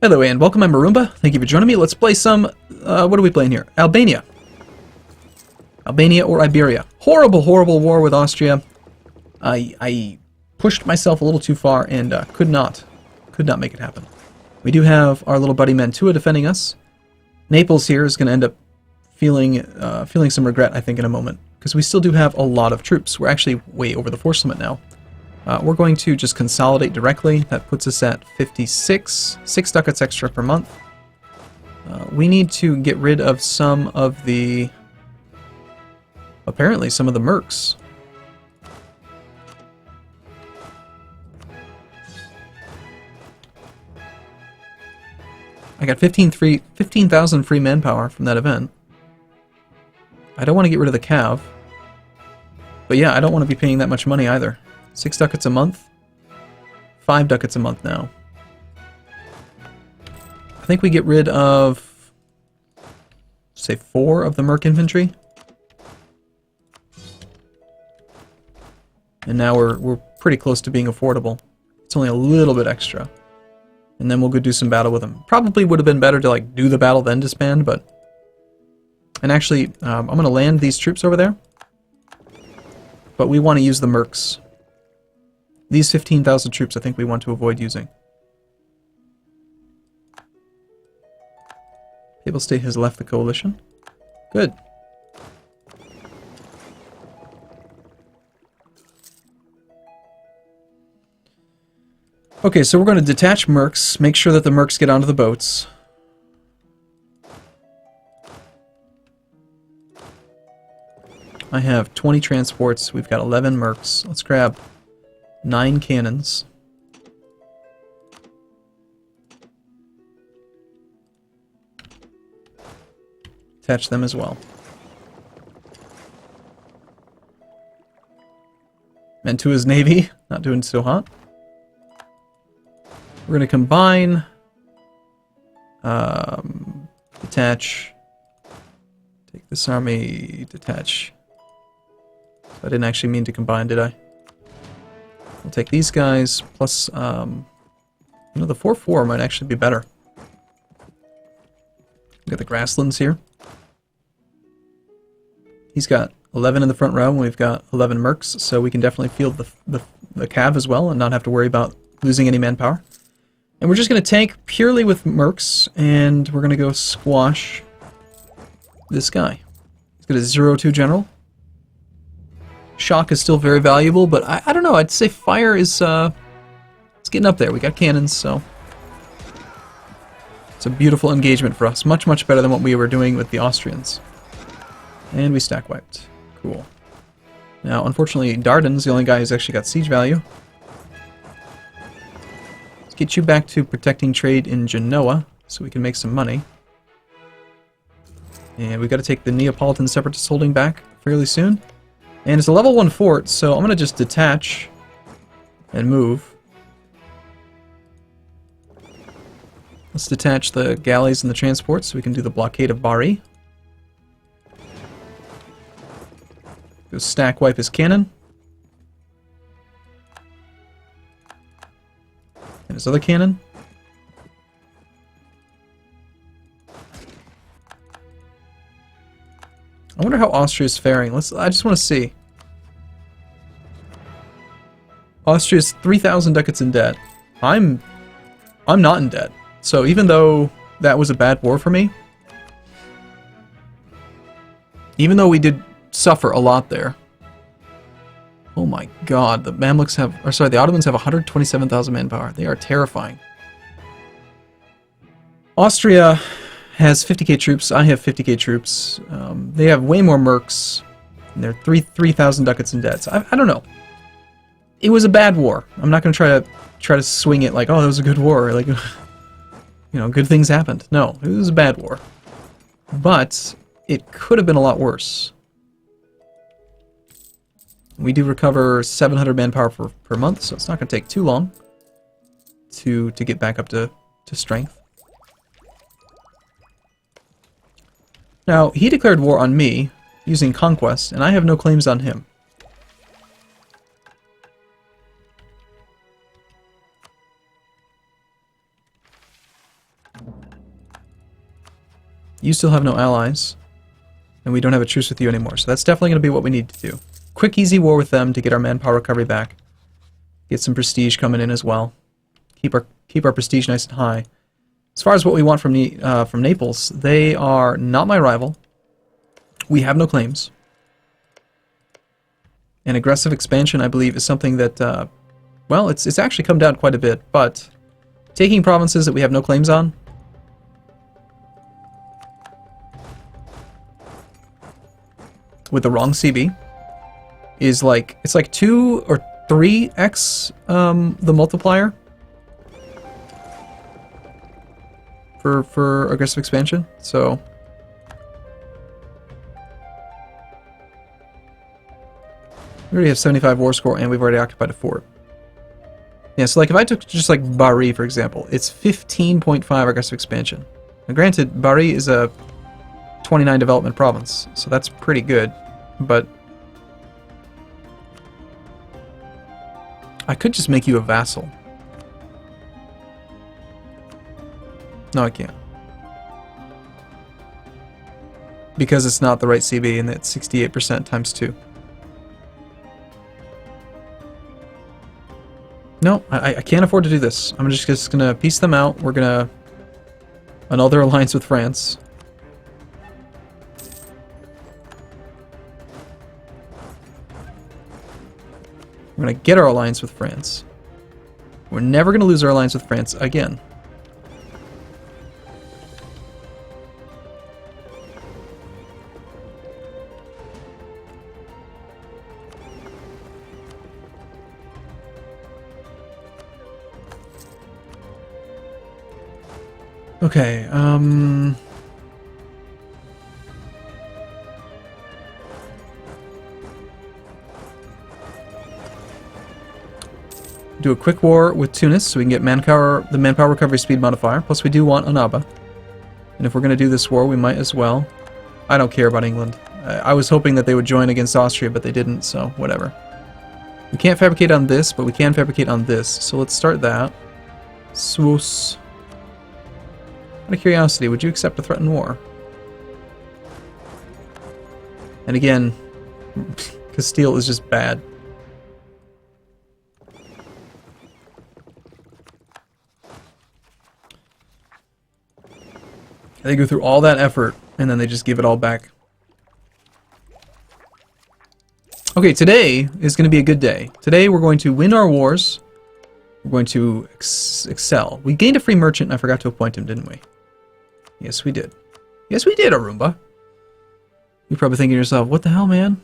Hello and welcome, I'm Arumba. Thank you for joining me. Let's play some, what are we playing here? Albania. Albania or Iberia. Horrible, horrible war with Austria. I pushed myself a little too far and could not make it happen. We do have our little buddy Mantua defending us. Naples here is going to end up feeling some regret, I think, in a moment. Because we still do have a lot of troops. We're actually way over the force limit now. We're going to just consolidate directly. That puts us at 56. 6 ducats extra per month. We need to get rid of some of the... apparently some of the mercs. I got 15,000 free manpower from that event. I don't want to get rid of the cav. But yeah, I don't want to be paying that much money either. 6 ducats a month. 5 ducats a month now. I think we get rid of, say, 4 of the merc infantry. And now we're pretty close to being affordable. It's only a little bit extra. And then we'll go do some battle with them. Probably would have been better to like do the battle then disband, but... And actually, I'm going to land these troops over there. But we want to use the mercs. These 15,000 troops I think we want to avoid using. Papal State has left the coalition. Good. Okay, so we're going to detach mercs, make sure that the mercs get onto the boats. I have 20 transports, we've got 11 mercs. Let's grab 9 cannons. Attach them as well. Mantua's navy, not doing so hot. We're going to combine, detach, take this army, detach. I didn't actually mean to combine, did I? We'll take these guys, plus, you know, the 4-4 might actually be better. We've got the grasslands here. He's got 11 in the front row, and we've got 11 mercs, so we can definitely field the cav as well, and not have to worry about losing any manpower. And we're just going to tank purely with mercs, and we're going to go squash this guy. He's got a 0-2 general. Shock is still very valuable, but I don't know, I'd say fire is it's getting up there. We got cannons, so it's a beautiful engagement for us. Much, much better than what we were doing with the Austrians. And we stack wiped. Cool. Now, unfortunately, Dardan's the only guy who's actually got siege value. Let's get you back to protecting trade in Genoa, so we can make some money. And we got to take the Neapolitan Separatists holding back fairly soon. And it's a level 1 fort, so I'm going to just detach and move. Let's detach the galleys and the transports so we can do the blockade of Bari. Go stack wipe his cannon. And his other cannon. I wonder how Austria's faring. I just want to see. Austria's 3,000 ducats in debt. I'm not in debt. So even though that was a bad war for me, even though we did suffer a lot there. Oh my god, the Mamluks have, or sorry, the Ottomans have 127,000 manpower. They are terrifying. Austria has 50k troops. I have 50k troops. They have way more mercs. And they're 3,000 ducats in debt. So I don't know. It was a bad war. I'm not going to try to swing it like, oh, that was a good war. Like, you know, good things happened. No, it was a bad war. But it could have been a lot worse. We do recover 700 manpower per month, so it's not going to take too long to get back up to strength. Now, he declared war on me using conquest, and I have no claims on him. You still have no allies. And we don't have a truce with you anymore. So that's definitely going to be what we need to do. Quick, easy war with them to get our manpower recovery back. Get some prestige coming in as well. Keep our prestige nice and high. As far as what we want from Naples, they are not my rival. We have no claims. And aggressive expansion, I believe, is something that, well, it's actually come down quite a bit, but taking provinces that we have no claims on, with the wrong CB, is like, it's like 2 or 3x the multiplier for aggressive expansion, so... We already have 75 war score, and we've already occupied a fort. Yeah, so like if I took just like Bari, for example, it's 15.5 aggressive expansion. Now granted, Bari is a 29 development province, so that's pretty good, but... I could just make you a vassal. No, I can't. Because it's not the right CB, and it's 68% times 2. No, I can't afford to do this. I'm just gonna piece them out. We're gonna annul their alliance with France. We're gonna get our alliance with France. We're never gonna lose our alliance with France again. Okay, do a quick war with Tunis so we can get the manpower recovery speed modifier. Plus we do want Annaba. And if we're going to do this war, we might as well. I don't care about England. I was hoping that they would join against Austria, but they didn't, so whatever. We can't fabricate on this, but we can fabricate on this. So let's start that. Swoos. Out of curiosity, would you accept a threatened war? And again, Castile is just bad. They go through all that effort, and then they just give it all back. Okay, today is going to be a good day. Today we're going to win our wars. We're going to excel. We gained a free merchant, and I forgot to appoint him, didn't we? Yes, we did. Yes, we did, Arumba. You're probably thinking to yourself, what the hell, man?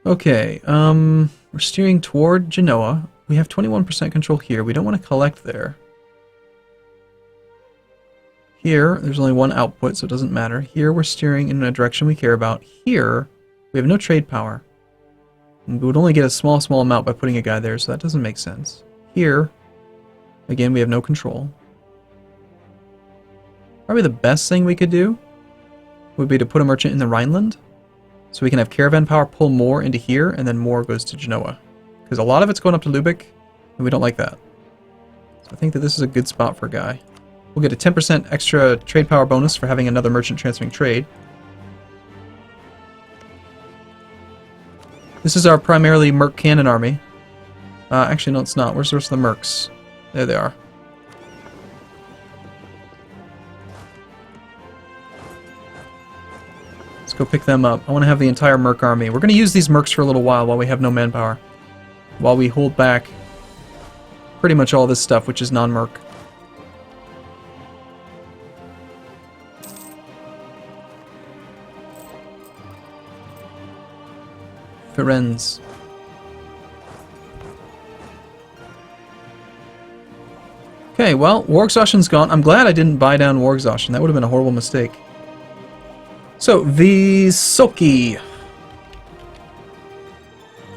Okay, we're steering toward Genoa. We have 21% control here. We don't want to collect there. Here, there's only one output, so it doesn't matter. Here, we're steering in a direction we care about. Here, we have no trade power. We would only get a small amount by putting a guy there, so that doesn't make sense. Here, again, we have no control. Probably the best thing we could do would be to put a merchant in the Rhineland, so we can have caravan power pull more into here, and then more goes to Genoa. Because a lot of it's going up to Lubeck, and we don't like that. So I think that this is a good spot for a guy. We'll get a 10% extra trade power bonus for having another merchant transferring trade. This is our primarily Merc cannon army. Actually, no, it's not. Where's the rest of the Mercs? There they are. Let's go pick them up. I want to have the entire Merc army. We're going to use these Mercs for a little while we have no manpower. While we hold back pretty much all this stuff, which is non-Merc. Firenze. Okay, well, war exhaustion's gone. I'm glad I didn't buy down war exhaustion. That would have been a horrible mistake. So, Vysoky.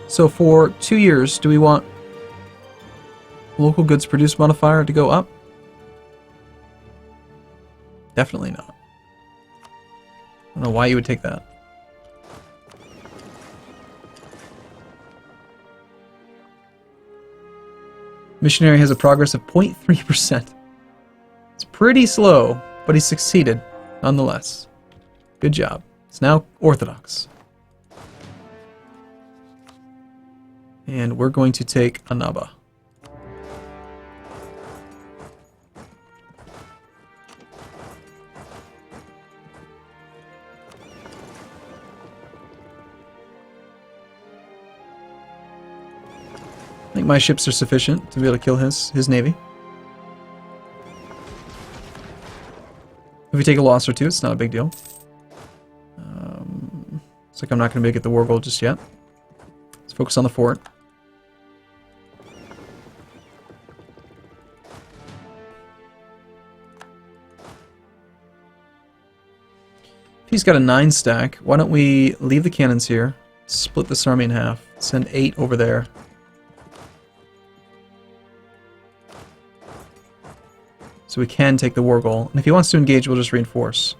So for 2 years, do we want local goods produced modifier to go up? Definitely not. I don't know why you would take that. Missionary has a progress of 0.3%. It's pretty slow, but he succeeded, nonetheless. Good job. It's now Orthodox. And we're going to take Anaba. I think my ships are sufficient to be able to kill his navy. If we take a loss or two, it's not a big deal. Looks like I'm not going to make it the war goal just yet. Let's focus on the fort. If he's got a 9 stack, why don't we leave the cannons here, split this army in half, send 8 over there. So we can take the war goal. And if he wants to engage, we'll just reinforce.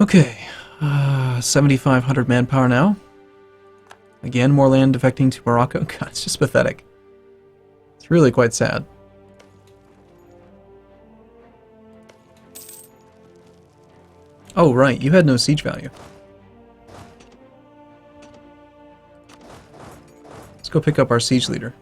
Okay. 7,500 manpower now. Again, more land defecting to Morocco. God, it's just pathetic. It's really quite sad. Oh, right. You had no siege value. Let's go pick up our siege leader.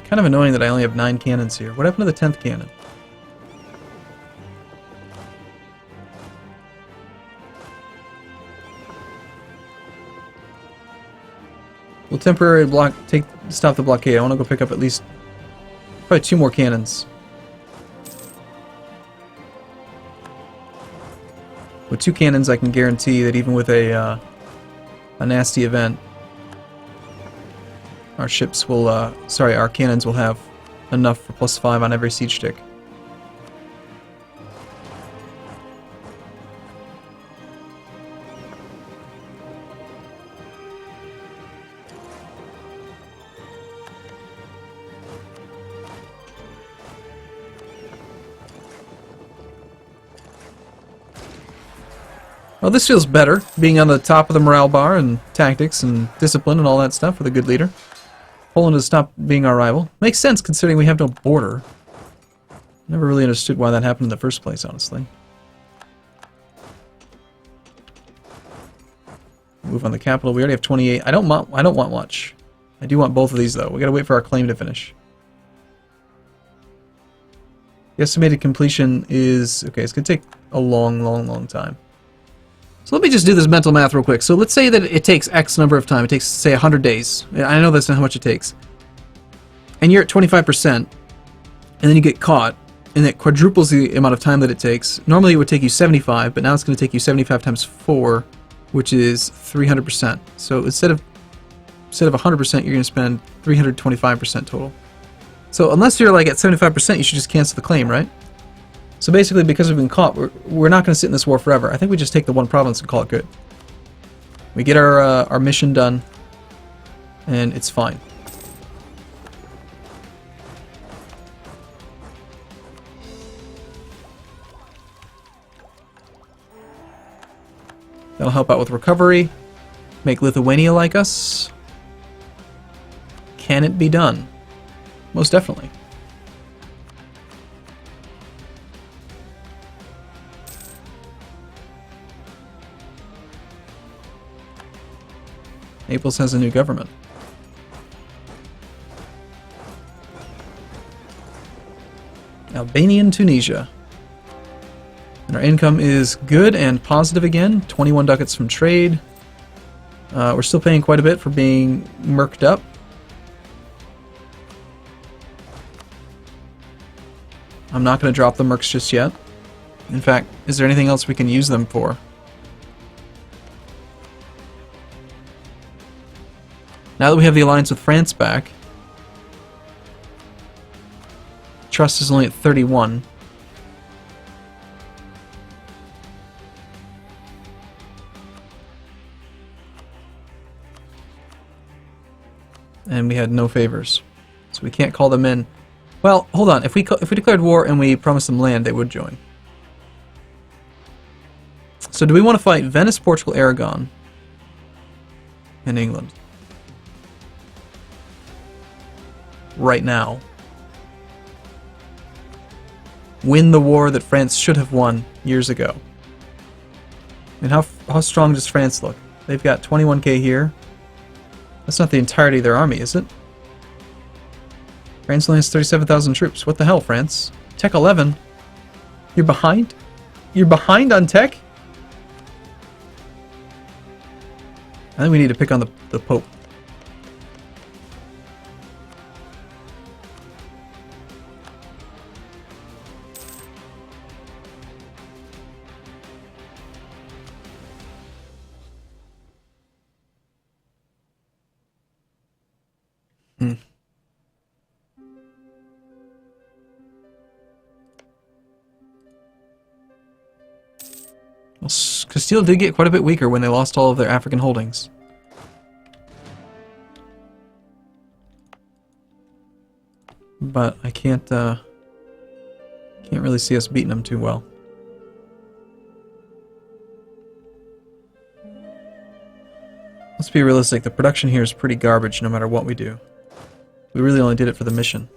Kind of annoying that I only have 9 cannons here. What happened to the 10th cannon? We'll temporarily stop the blockade. I want to go pick up at least probably 2 more cannons. With 2 cannons, I can guarantee that even with a nasty event, our ships will, our cannons will have enough for +5 on every siege stick. Well, this feels better, being on the top of the morale bar and tactics and discipline and all that stuff with a good leader. Poland has stopped being our rival. Makes sense considering we have no border. Never really understood why that happened in the first place, honestly. Move on the capital. We already have 28. I don't want much. I do want both of these though. We gotta wait for our claim to finish. The estimated completion is okay. It's gonna take a long time. So let me just do this mental math real quick. So let's say that it takes X number of time. It takes, say, 100 days. I know that's not how much it takes. And you're at 25%, and then you get caught, and it quadruples the amount of time that it takes. Normally it would take you 75, but now it's going to take you 75 times 4, which is 300%. So instead of 100%, you're going to spend 325% total. So unless you're like at 75%, you should just cancel the claim, right? So basically, because we've been caught, we're not going to sit in this war forever. I think we just take the one province and call it good. We get our mission done, and it's fine. That'll help out with recovery. Make Lithuania like us. Can it be done? Most definitely. Naples has a new government. Albania and Tunisia. And our income is good and positive again. 21 ducats from trade. We're still paying quite a bit for being merked up. I'm not going to drop the mercs just yet. In fact, is there anything else we can use them for? Now that we have the alliance with France back, trust is only at 31. And we had no favors. So we can't call them in. Well, hold on. If we declared war and we promised them land, they would join. So do we want to fight Venice, Portugal, Aragon, and England? Right now. Win the war that France should have won years ago. And how strong does France look? They've got 21k here. That's not the entirety of their army, is it? France only has 37,000 troops. What the hell, France? Tech 11? You're behind? You're behind on tech? I think we need to pick on the Pope. Well, Castile did get quite a bit weaker when they lost all of their African holdings. But I can't really see us beating them too well. Let's be realistic, the production here is pretty garbage no matter what we do. We really only did it for the mission.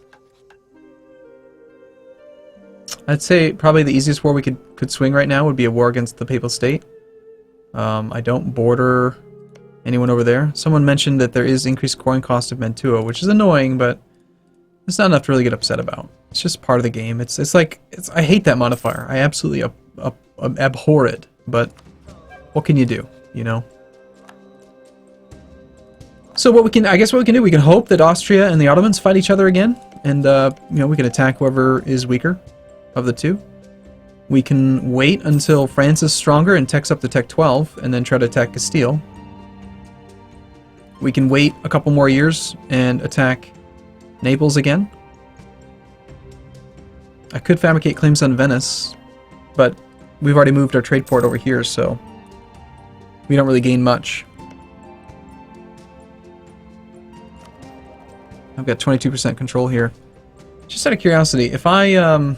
I'd say probably the easiest war we could swing right now would be a war against the Papal State. I don't border anyone over there. Someone mentioned that there is increased coin cost of Mantua, which is annoying, but it's not enough to really get upset about. It's just part of the game. I hate that modifier. I absolutely abhor it, but what can you do, you know? So I guess what we can do, we can hope that Austria and the Ottomans fight each other again, and you know, we can attack whoever is weaker of the two. We can wait until France is stronger and techs up to Tech 12, and then try to attack Castile. We can wait a couple more years and attack Naples again. I could fabricate claims on Venice, but we've already moved our trade port over here, so we don't really gain much. I've got 22% control here. Just out of curiosity, if I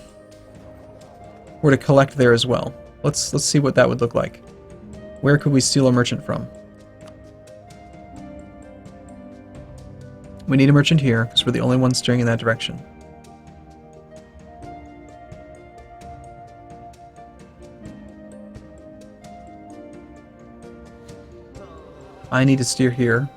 were to collect there as well, let's see what that would look like. Where could we steal a merchant from? We need a merchant here because we're the only ones steering in that direction. I need to steer here.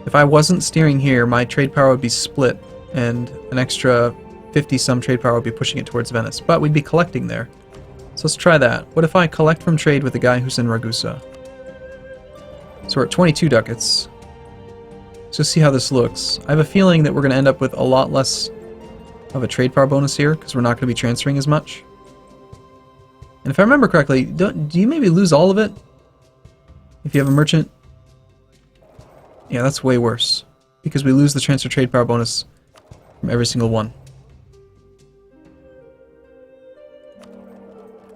If I wasn't steering here, my trade power would be split, and an extra 50-some trade power would be pushing it towards Venice. But we'd be collecting there. So let's try that. What if I collect from trade with the guy who's in Ragusa? So we're at 22 ducats. So see how this looks. I have a feeling that we're going to end up with a lot less of a trade power bonus here, because we're not going to be transferring as much. And if I remember correctly, do you maybe lose all of it? If you have a merchant? Yeah, that's way worse, because we lose the transfer trade power bonus from every single one.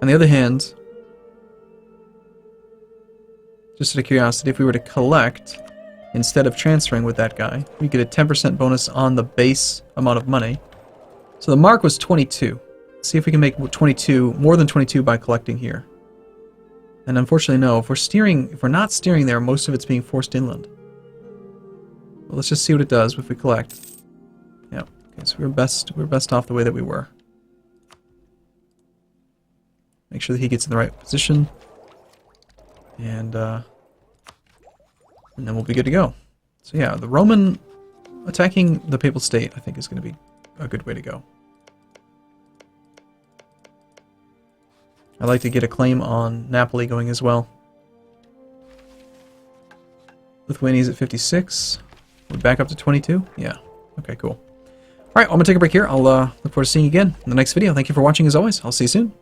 On the other hand, just out of curiosity, if we were to collect instead of transferring with that guy, we get a 10% bonus on the base amount of money. So the mark was 22. Let's see if we can make 22, more than 22 by collecting here. And unfortunately, no. If we're not steering there, most of it's being forced inland. Well, let's just see what it does if we collect. Yeah. Okay, so we're best off the way that we were. Make sure that he gets in the right position, and then we'll be good to go. So yeah, the Roman attacking the Papal State, I think, is going to be a good way to go. I'd like to get a claim on Napoli going as well. Lithuania's at 56. We're back up to 22? Yeah. Okay, cool. Alright, I'm going to take a break here. I'll look forward to seeing you again in the next video. Thank you for watching as always. I'll see you soon.